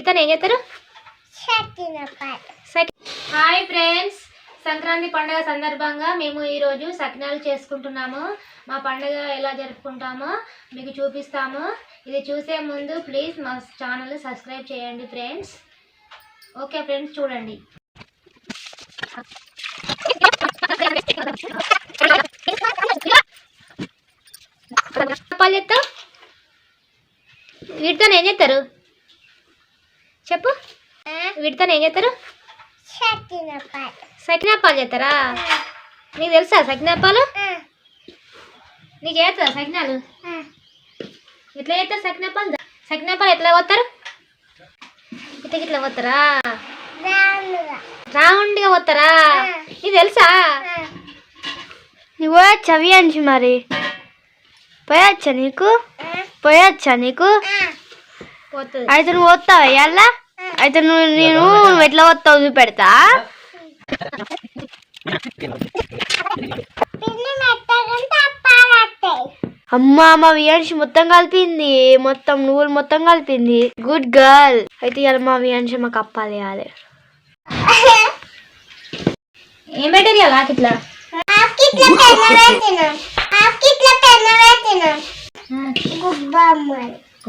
వీటితో ఏం చేస్తారు? హాయ్ ఫ్రెండ్స్, సంక్రాంతి పండుగ సందర్భంగా మేము ఈరోజు సకినాలు చేసుకుంటున్నాము. మా పండుగ ఎలా జరుపుకుంటామో మీకు చూపిస్తాము. ఇది చూసే ముందు ప్లీజ్ మా ఛానల్ సబ్స్క్రైబ్ చేయండి ఫ్రెండ్స్. ఓకే ఫ్రెండ్స్, చూడండి. వీటితో ఏం చేస్తారు చెప్పు? వీటితో ఏం చేస్తారు? సకినాపాలు చేస్తారా? నీకు తెలుసా సకినాపాలు? నీకు చేస్తారా సకినాలు? ఎట్లా చేస్తారు సకినాపాలు? సకినాపాలు ఎట్లా పోతారు? ఇట్లా పోతారా? రౌండ్గా పోతారా? నీకు తెలుసా? నువ్వు చవి అంచి మరి పోయొచ్చా నీకు? అయితే నువ్వు పోతావా ఇవాళ? అయితే నేను ఎట్లా వస్తావు చూపెడతా. అమ్మా మా వియాన్షి మొత్తం కలిపింది, మొత్తం నువ్వులు మొత్తం కలిపింది. Good girl. అయితే ఇవాళ మా వియాన్షి మాకు అప్పాలి వేయాలి. ఏం పెట్టారు ఇవాళ? ఇట్లా